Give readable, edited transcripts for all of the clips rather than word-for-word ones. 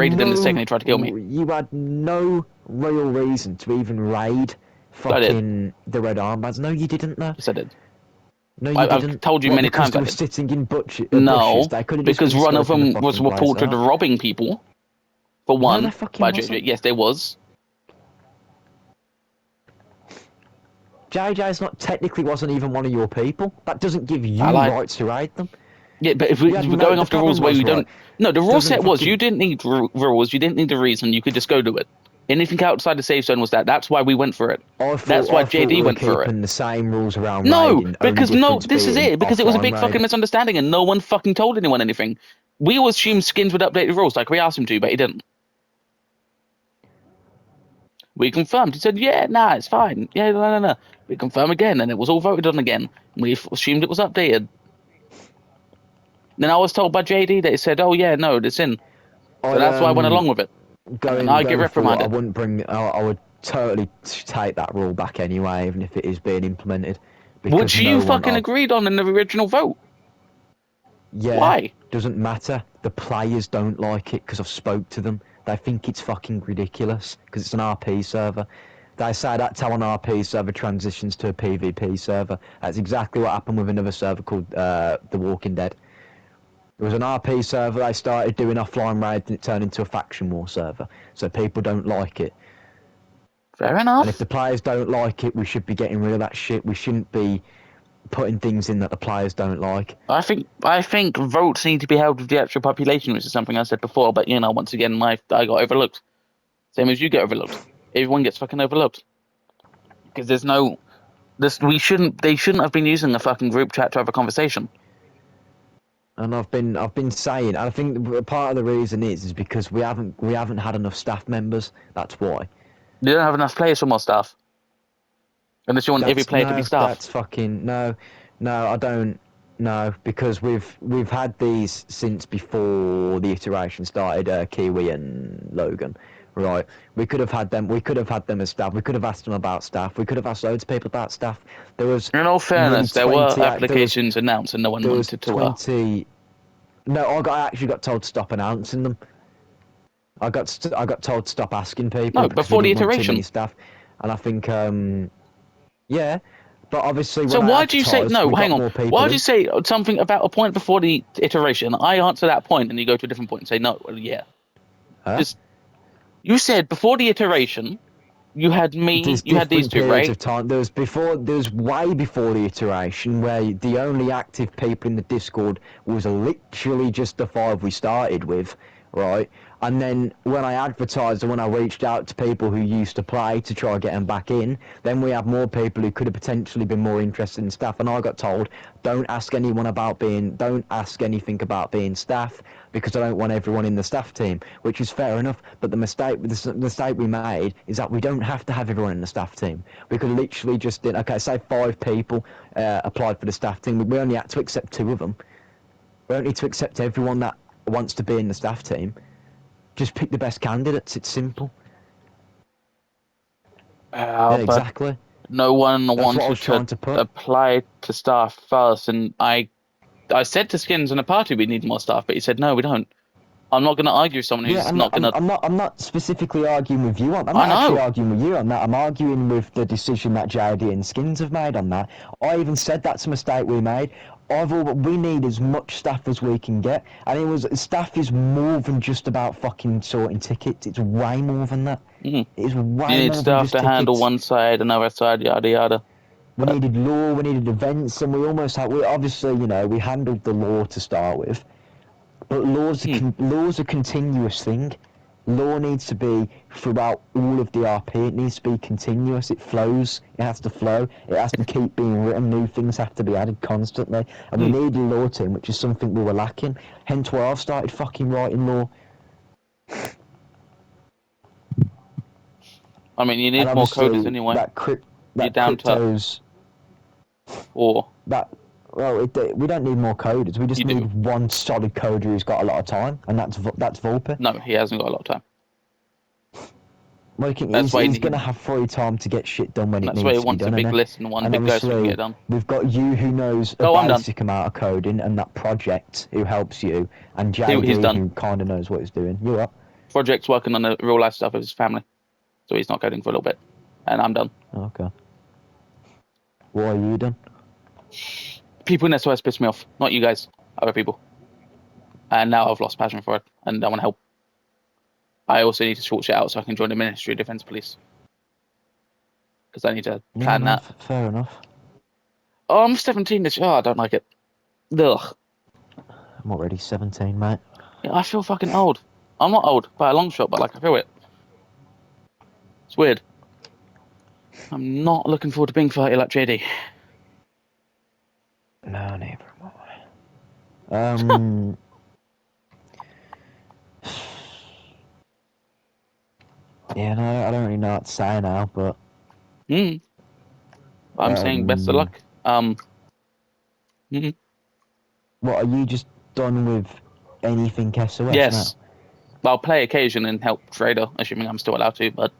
raided them the second they tried to kill me. You had no real reason to even raid fucking the Red Armbands. No, you didn't, though. Yes, I did. No, you didn't. I've told you many because times. They were sitting in bushes. No, They could have because just one of them the was reported robbing people. For one, no, by JJ. Yes, there was. JJ's not technically wasn't even one of your people. That doesn't give you rights to raid them. Yeah, but if we're going off the rules where we don't... No, the rule set was you didn't need rules, you didn't need a reason, you could just go do it. Anything outside the safe zone was that. That's why we went for it. That's why JD went for it. The same rules around raiding, because this is it. Because it was a big fucking misunderstanding and no one fucking told anyone anything. We all assumed Skins would update the rules like we asked him to, but he didn't. We confirmed. He said, yeah, nah, it's fine. Yeah, no. We confirmed again, and it was all voted on again. We assumed it was updated. Then I was told by JD that it said, oh, yeah, no, it's in. So that's why I went along with it. And I get reprimanded. I would totally take that rule back anyway, even if it is being implemented. Which you fucking agreed on in the original vote. Yeah. Why? Doesn't matter. The players don't like it because I've spoke to them. They think it's fucking ridiculous because it's an RP server. They say that's how an RP server transitions to a PvP server. That's exactly what happened with another server called The Walking Dead. It was an RP server, they started doing offline raids and it turned into a faction war server. So people don't like it. Fair enough. And if the players don't like it, we should be getting rid of that shit. We shouldn't be putting things in that the players don't like. I think votes need to be held with the actual population, which is something I said before, but you know, once again I got overlooked. Same as you get overlooked. Everyone gets fucking overlooked. Because there's no they shouldn't have been using a fucking group chat to have a conversation. And I've been saying, I think part of the reason is because we haven't had enough staff members. That's why. You don't have enough players for more staff. Unless you want every player to be staff. That's fucking no. I don't. No, because we've had these since before the iteration started. Kiwi and Logan, right? We could have had them. We could have had them as staff. We could have asked them about staff. We could have asked loads of people about staff. There was. In all fairness, there were applications announced and no one wanted to. 20. No, I actually got told to stop announcing them. I got told to stop asking people. No, before the iteration. Staff, and I think yeah, but obviously. So why do you say no? Hang on. Why do you say something about a point before the iteration? I answer that point, and you go to a different point and say no. Well, yeah. Huh? You said before the iteration, you had me. You had these two, right? Of time. There was way before the iteration where the only active people in the Discord was literally just the 5 we started with, right? And then when I advertised and when I reached out to people who used to play to try and get them back in, then we had more people who could have potentially been more interested in staff. And I got told, don't ask anything about being staff because I don't want everyone in the staff team, which is fair enough. But the mistake we made is that we don't have to have everyone in the staff team. We could literally just say 5 people applied for the staff team. We only had to accept 2 of them. We don't need to accept everyone that wants to be in the staff team. Just pick the best candidates. It's simple. Yeah, exactly. No one wanted to apply to staff first, and I said to Skins in a party we need more staff, but he said no, we don't. I'm not going to argue with someone who's not going to. I'm not specifically arguing with you on. I'm not actually arguing with you on that. I'm arguing with the decision that JD and Skins have made on that. I even said that's a mistake we made. We need as much staff as we can get, and staff is more than just about fucking sorting tickets. It's way more than that. Mm-hmm. It's way more. You need staff to handle one side, another side, yada yada. We needed law, we needed events, and we obviously, we handled the law to start with, but law's a continuous thing. Law needs to be throughout all of the RP. It needs to be continuous. It flows. It has to flow. It has to keep being written. New things have to be added constantly. And we need a law team, which is something we were lacking. Hence why I've started fucking writing law. I mean, you need more coders anyway. You're down to... Or... we don't need more coders. We just need one solid coder who's got a lot of time, and that's Volpe. No, he hasn't got a lot of time. Well, he's going to have free time to get shit done when it needs to be done. That's why he wants a big list and one big guy so he can get it done. We've got you who knows a basic amount of coding, and that project who helps you, and JD who kind of knows what he's doing. You up? projects working on the real life stuff with his family, so he's not coding for a little bit, and I'm done. Okay. What are you done? People in SOS piss me off, not you guys, other people. And now I've lost passion for it, and I want to help. I also need to sort shit out so I can join the Ministry of Defence Police, because I need to plan that. Fair enough. Oh, I'm 17 this year. Oh, I don't like it. Ugh. I'm already 17, mate. Yeah, I feel fucking old. I'm not old by a long shot, but like I feel it. It's weird. I'm not looking forward to being 30 like JD. No, neither am I. Yeah, no, I don't really know what to say now, but I'm saying best of luck. What, are you just done with anything SOS Yes. now? I'll play occasion and help Trader, assuming I'm still allowed to, but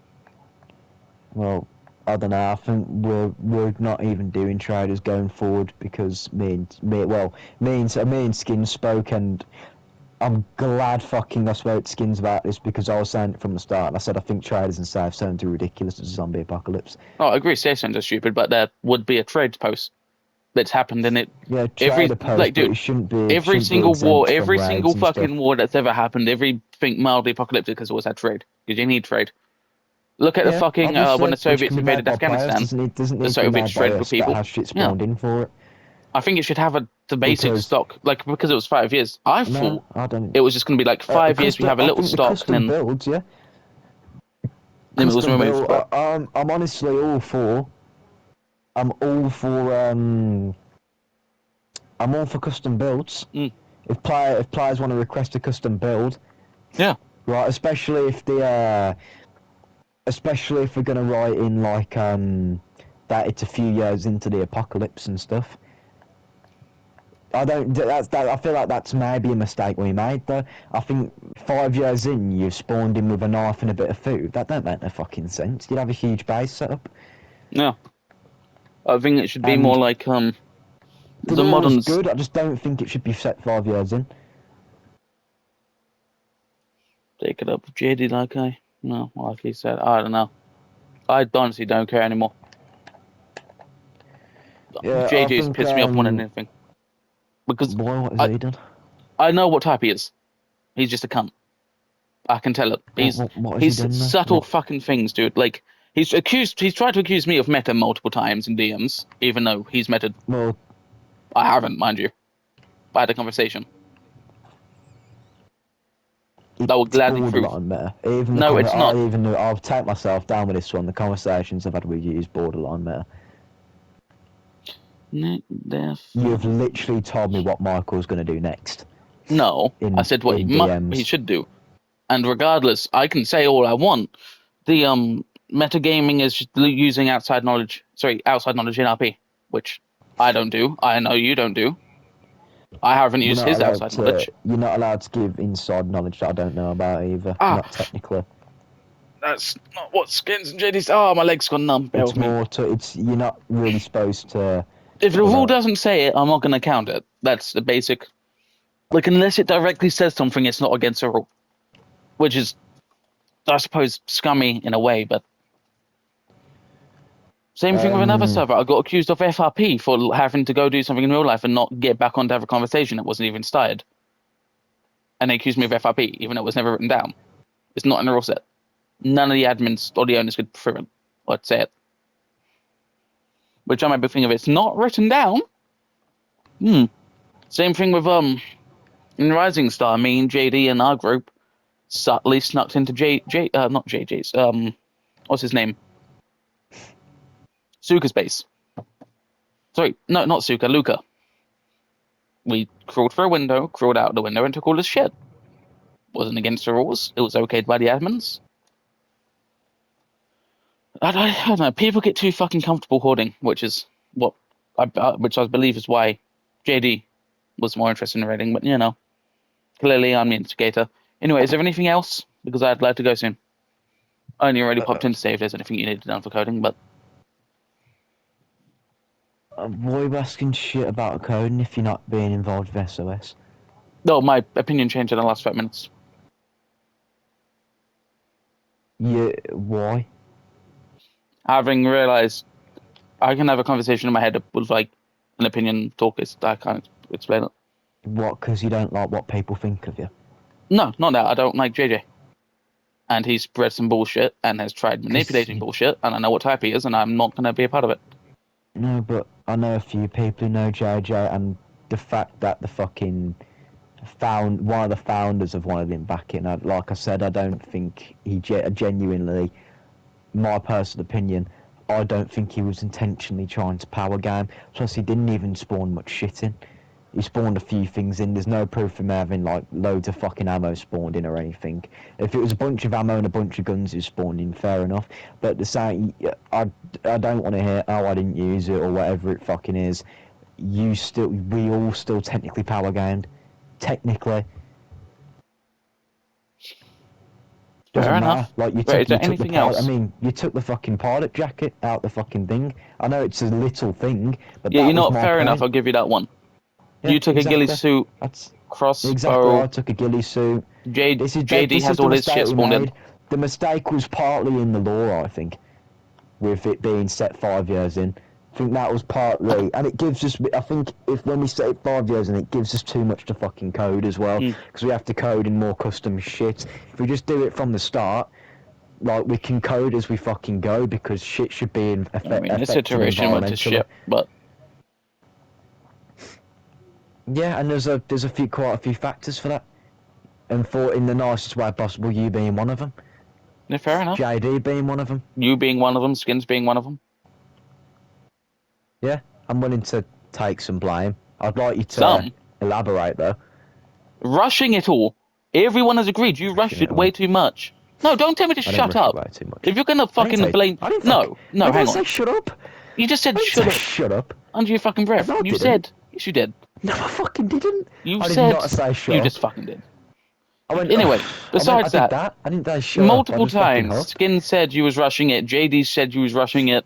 Well, I don't know. I think we're not even doing traders going forward because me and Skins spoke, and I'm glad fucking I spoke to Skins about this because I was saying it from the start. I said I think traders and safe sound too ridiculous as a zombie apocalypse. oh, I agree. Safe zones are stupid, but there would be a trade post that's happened in it. Yeah, Every trader post, like, but dude, it shouldn't be. every Shouldn't be single war, exempt every from raids single and fucking stuff. war that's ever happened, everything mildly apocalyptic has always had trade because you need trade. Look at the fucking when the Soviets invaded Afghanistan. Doesn't The need to be Soviets made by traded with us that people. has shit Yeah, spawned in for it. I think it should have the basic Because- stock, like because it was 5 years. I No, thought I don't. it was just going to be like 5 years. We have a little stock, I think the custom and then builds, yeah. it was Custom removed. build. But I'm honestly all for. I'm all for custom builds. If players want to request a custom build, yeah, right, especially if we're gonna write in like that it's a few years into the apocalypse and stuff. I feel like that's maybe a mistake we made though. I think 5 years in, you've spawned in with a knife and a bit of food. That don't make no fucking sense. You'd have a huge base set up. yeah. I think it should be And more like The the rule is moderns. good. I just don't think it should be set 5 years in. Take it up with JD like no, like he said. I don't know. I honestly don't care anymore. Yeah, I JD's think, pissed me off more than anything. Because Boy, what has he done? I know what type he is. He's just a cunt. I can tell it. He's what has he done, subtle fucking things, dude. Like he's tried to accuse me of meta multiple times in DMs, even though he's meta. Well, I haven't, mind you. I had a conversation. I will gladly prove. borderline meta. Even No, it's not. I'll take myself down with this one. The conversations I've had with you is borderline meta. You've literally told me what Michael's going to do next. No, I said what he should do. And regardless, I can say all I want. The metagaming is just using outside knowledge in RP, which I don't do. I know you don't do. I haven't used his outside knowledge. You're not allowed to give inside knowledge that I don't know about either. Not technically. That's not what Skins and JD's. Oh, my leg's gone numb. It's more to. You're not really supposed to. If the rule doesn't say it, I'm not going to count it. That's the basic. Like, unless it directly says something, it's not against the rule. Which is, I suppose, scummy in a way, but. Same thing with another server. I got accused of FRP for having to go do something in real life and not get back on to have a conversation that wasn't even started. And they accused me of FRP, even though it was never written down. It's not in the rule set. None of the admins or the owners could prove it or say it. Which I might be thinking of, it's not written down. Same thing with in Rising Star, me and JD and our group subtly snuck into not JJ's, what's his name? Suka's base. Sorry, no, not Suka, Luca. We crawled through a window, crawled out the window, and took all his shit. Wasn't against the rules. It was okayed by the admins. I don't know. People get too fucking comfortable hoarding, which is what which I believe is why JD was more interested in raiding. But you know, clearly I'm the instigator. Anyway, is there anything else? Because I'd like to go soon. I only already popped in to say if there's anything you needed done for coding, but. Why are you asking shit about coding if you're not being involved with SOS? No, my opinion changed in the last 5 minutes. Why? Having realised I can have a conversation in my head with like an opinion talkist. I can't explain it. What? Because you don't like what people think of you? No, not that. I don't like JJ. And he's spread some bullshit and has tried manipulating bullshit, and I know what type he is, and I'm not going to be a part of it. No, but I know a few people who know JJ, and the fact that the fucking one of the founders of one of them back in, like I said, I don't think he genuinely, my personal opinion, I don't think he was intentionally trying to power game. Plus, he didn't even spawn much shit in. He spawned a few things in. There's no proof of him having like loads of fucking ammo spawned in or anything. If it was a bunch of ammo and a bunch of guns he spawned in, fair enough. But the same, I don't want to hear, oh, I didn't use it or whatever it fucking is. We all still technically power gamed. Technically. Doesn't Fair matter. enough. Like you But is there took the anything pilot. else? I mean, you took the fucking pilot jacket out the fucking thing. I know it's a little thing, but Yeah, that you know was what? my Fair point. enough. I'll give you that one. Yeah, You took exactly. a ghillie suit, That's crossbow. exactly. I took a ghillie suit. JD This has is the all his mistake shit we spawned in. made. The mistake was partly in the law, I think, with it being set 5 years in. I think that was partly, and it gives us. I think when we set it 5 years in, it gives us too much to fucking code as well, because we have to code in more custom shit. If we just do it from the start, like we can code as we fucking go, because shit should be I mean, this affected iteration went to environmentally. shit, but Yeah, and there's quite a few factors for that, and for in the nicest way possible, you being one of them. yeah, fair enough. JD being one of them. You being one of them, Skins being one of them. Yeah, I'm willing to take some blame. I'd like you to Some. elaborate though. Rushing it all. Everyone has agreed you rushed it way too much. No, don't tell me to I shut didn't rush up. it way too much. If you're gonna fucking blame, I didn't no, I hang didn't say on. shut up. You just said I didn't shut say up shut up. under your fucking breath. No, I You didn't. said, yes, you did. No, I fucking didn't. You I said, did not say shut you up. just fucking did. I went, Anyway, I besides did that. I didn't say shut multiple up. I just fucking times, hopped. Skin said you was rushing it. JD said you was rushing it.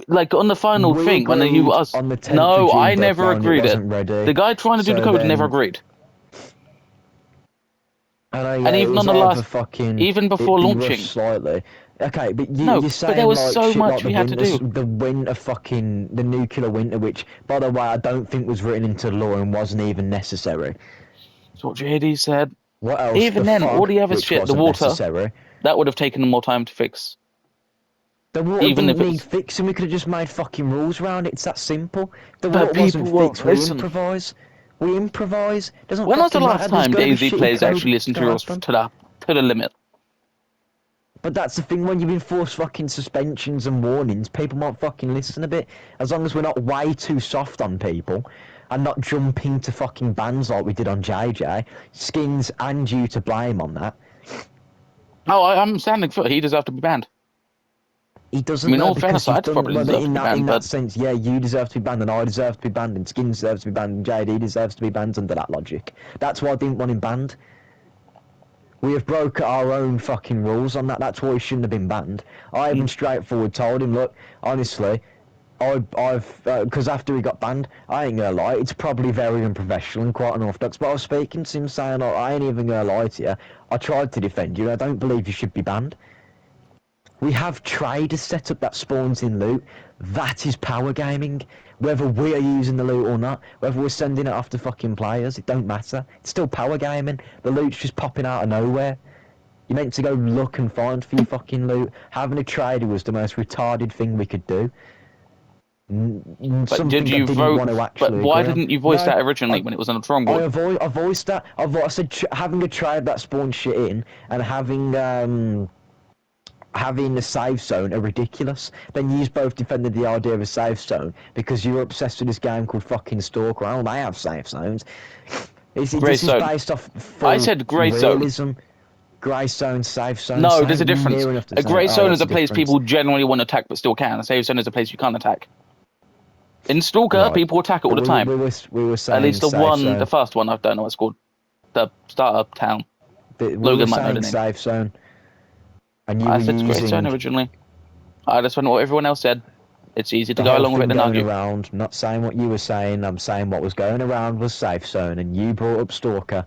Like on the final We thing, when agreed you us. on the 10th No, of June I never deadline, agreed it it. wasn't ready. The guy trying to do the So code then- never agreed. I know, yeah, And it even was on the either last, fucking, even before it'd be launching. rushed slightly. Okay, but No, you're but saying there was like so shit much like we had to do. the winter fucking, the nuclear winter, which, by the way, I don't think was written into law and wasn't even necessary. That's what JD said. What else? Even the then, fog, all the other which shit, the wasn't water, necessary. that would have taken more time to fix. The water Even didn't if it need was- fixing, we could have just made fucking rules around it, it's that simple. The But water wasn't people won't fixed, we listen. improvise. We improvise. Doesn't When was the fucking last matter, there's time gonna be DayZ shitty players code actually listened to gonna yours happen. to the limit? But that's the thing, when you've enforced fucking suspensions and warnings, people might fucking listen a bit. As long as we're not way too soft on people and not jumping to fucking bans like we did on JJ, Skins and you to blame on that. Oh, I'm standing for it. He deserved to be banned. He doesn't I mean, know all because fairness, you've I'd done probably well, deserve to in be that banned, but sense. Yeah, you deserve to be banned, and I deserve to be banned, and Skins deserves to be banned, and JD deserves to be banned under that logic. That's why I didn't want him banned. We have broke our own fucking rules on that. That's why he shouldn't have been banned. I even straightforward told him, look, honestly, I've because after he got banned, I ain't gonna lie, it's probably very unprofessional and quite unorthodox. But I was speaking to him saying, oh, I ain't even gonna lie to you. I tried to defend you. I don't believe you should be banned. We have traders set up that spawns in loot. That is power gaming. Whether we are using the loot or not, whether we're sending it off to fucking players, it don't matter. It's still power gaming. The loot's just popping out of nowhere. You're meant to go look and find for your fucking loot. Having a trader was the most retarded thing we could do. but Something did you I didn't vote? want to But actually why agree on. didn't you voice No, that originally when it was on the drawing board? I voiced that. I said having a trade that spawned shit in and having a safe zone are ridiculous. Then you both defended the idea of a safe zone because you're obsessed with this game called fucking Stalker. Oh, they have safe zones. This Grey is zone. based off I said grey zone. realism. Grey zone, safe zone. No, same, there's a difference. near enough to A say- grey oh, zone that's is a place difference. people generally want to attack but still can. A safe zone is a place you can't attack. In Stalker, Right. people attack it all the time. We were saying At least the safe one, zone. the first one, I don't know what it's called. The startup town. We Logan were might know the saying name. safe zone. And you I were said grey using... zone originally. I just went what everyone else said. It's easy to the go whole along with thing it and going argue. around, not saying what you were saying, I'm saying what was going around was safe zone, and you brought up Stalker.